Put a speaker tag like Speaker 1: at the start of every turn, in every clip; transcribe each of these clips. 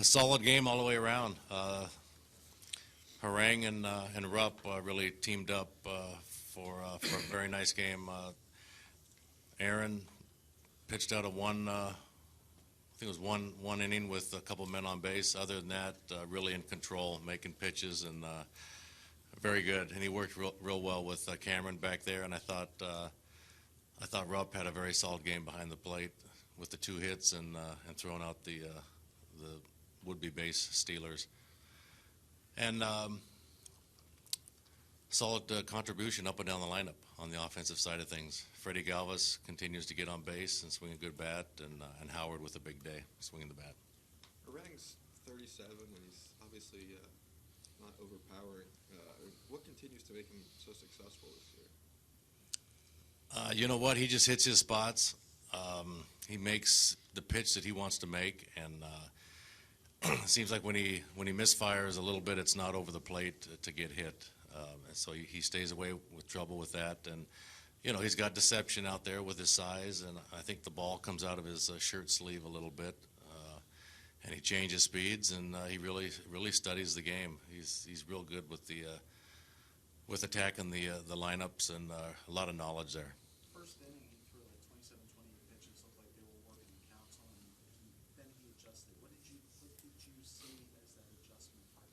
Speaker 1: Solid game all the way around. Harang and Rupp really teamed up for a very nice game. Aaron pitched out I think it was one inning with a couple men on base. Other than that, really in control, making pitches, and very good. And he worked real well with Cameron back there. And I thought Rupp had a very solid game behind the plate with the 2 hits and throwing out the would-be base stealers. And solid contribution up and down the lineup on the offensive side of things. Freddie Galvis continues to get on base and swing a good bat, and Howard with a big day swinging the bat.
Speaker 2: Harang's 37, and he's obviously not overpowering. What continues to make him so successful this year?
Speaker 1: You know what? He just hits his spots. He makes the pitch that he wants to make, and it seems like when he misfires a little bit, it's not over the plate to get hit. And so he stays away with trouble with that. And, you know, he's got deception out there with his size, and I think the ball comes out of his shirt sleeve a little bit. And he changes speeds, and he really studies the game. He's real good with attacking the lineups, and a lot of knowledge there.
Speaker 3: First inning, he threw like 27, 28 pitches, looked like they were working the counts on him. Then he adjusted. What did you see as that adjustment for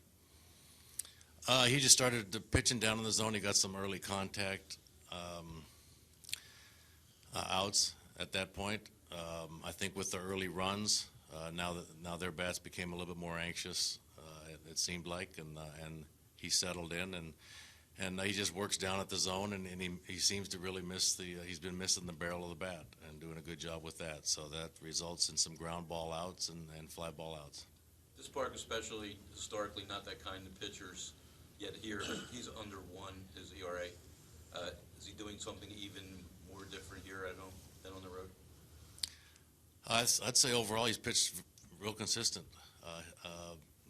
Speaker 3: him?
Speaker 1: He just started pitching down in the zone. He got some early contact outs at that point. I think with the early runs, now their bats became a little bit more anxious. It seemed like, and he settled in, and he just works down at the zone, and he seems to really he's been missing the barrel of the bat and doing a good job with that. So that results in some ground ball outs and fly ball outs.
Speaker 4: This park especially, historically, not that kind of pitchers, yet here he's under 1, his ERA. Is he doing something even more different here at home than on the road?
Speaker 1: I'd say overall he's pitched real consistent.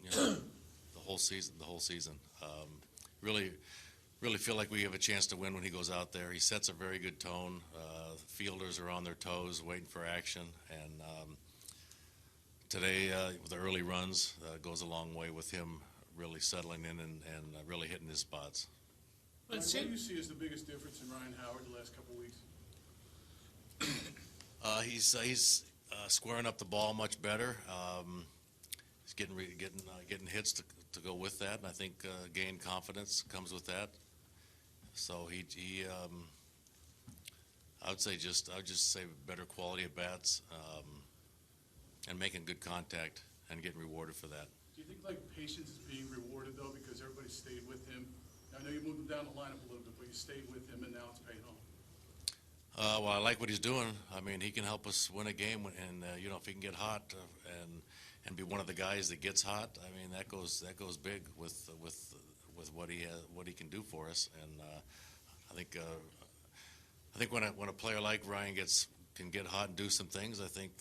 Speaker 1: You know, the whole season. Really feel like we have a chance to win when he goes out there. He sets a very good tone. Fielders are on their toes, waiting for action. And today, with the early runs, goes a long way with him really settling in and really hitting his spots.
Speaker 5: What do you see as the biggest difference in Ryan Howard the last couple of weeks?
Speaker 1: He's squaring up the ball much better. He's getting hits to go with that, and I think gain confidence comes with that. So I would just say better quality at bats, and making good contact and getting rewarded for that.
Speaker 5: Do you think like patience is being rewarded though because everybody stayed with him? I know you moved him down the lineup a little bit, but you stayed with him, and now it's paid home.
Speaker 1: Well, I like what he's doing. I mean, he can help us win a game, and you know, if he can get hot and be one of the guys that gets hot, I mean, that goes big with what he can do for us. And I think when a player like Ryan can get hot and do some things, I think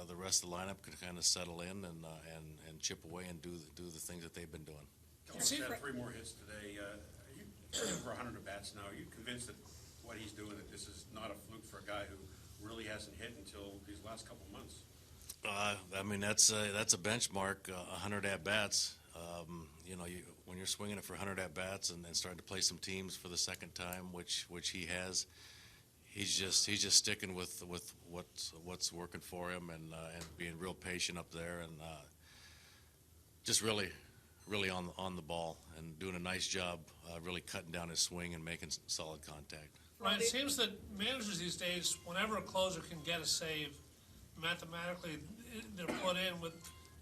Speaker 1: the rest of the lineup can kind of settle in and chip away and do the things that they've been doing.
Speaker 6: He's had 3 more hits today. You're over 100 at bats now. Are you convinced that what he's doing, that this is not a fluke for a guy who really hasn't hit until these last couple of months?
Speaker 1: I mean, that's a benchmark, 100 at bats. You know, when you're swinging it for 100 at bats and starting to play some teams for the second time, which he has, he's just sticking with what's working for him and being real patient up there, and just really on the ball and doing a nice job, really cutting down his swing and making solid contact.
Speaker 3: Right, it seems that managers these days, whenever a closer can get a save, mathematically they're put in. With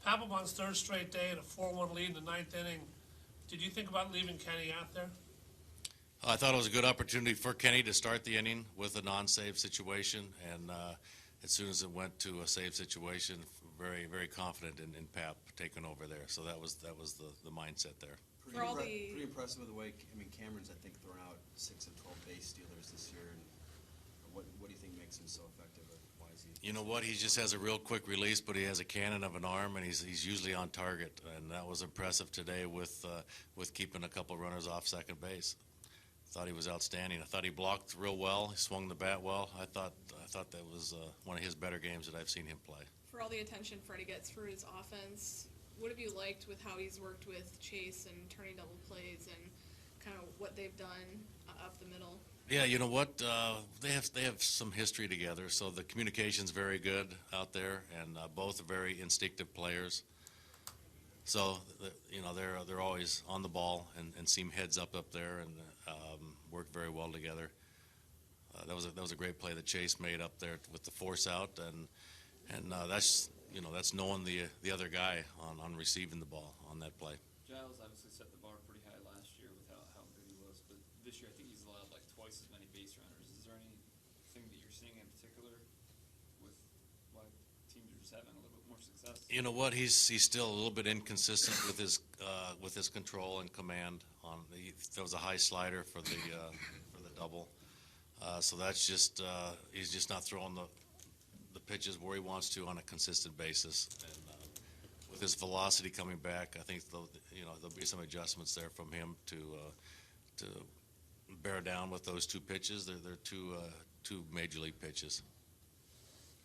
Speaker 3: Papelbon's 3rd straight day and a 4-1 lead in the 9th inning, did you think about leaving Kenny out there?
Speaker 1: I thought it was a good opportunity for Kenny to start the inning with a non-save situation, and as soon as it went to a save situation, very, very confident in Pap taking over there. So that was the mindset there.
Speaker 7: Pretty impressive with the way, I mean, Cameron's, I think, thrown out 6 of 12 base stealers this year. And what do you think makes him so effective? Why is he?
Speaker 1: You know what? He just has a real quick release, but he has a cannon of an arm, and he's usually on target. And that was impressive today with keeping a couple runners off second base. Thought he was outstanding. I thought he blocked real well. He swung the bat well. I thought that was one of his better games that I've seen him play.
Speaker 8: for all the attention Freddie gets for his offense, what have you liked with how he's worked with Chase and turning double plays and kind of what they've done up the middle?
Speaker 1: Yeah, you know what? They have some history together, so the communication's very good out there, and both are very instinctive players. So you know they're always on the ball and seem heads up there and work very well together. That was a great play that Chase made up there with the force out, and that's knowing the other guy on receiving the ball on that play.
Speaker 9: Giles obviously set the bar pretty high last year with how good he was, but this year I think he's allowed like twice as many base runners. Is there anything that you're seeing in particular with why teams are just having a little bit more success?
Speaker 1: You know what? He's still a little bit inconsistent with his control and command. There was a high slider for the double, so that's just he's just not throwing the pitches where he wants to on a consistent basis. And with his velocity coming back, I think there'll be some adjustments there from him to bear down with those two pitches. They're two major league pitches.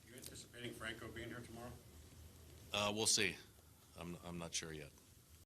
Speaker 6: You anticipating Franco being here tomorrow?
Speaker 1: We'll see. I'm not sure yet.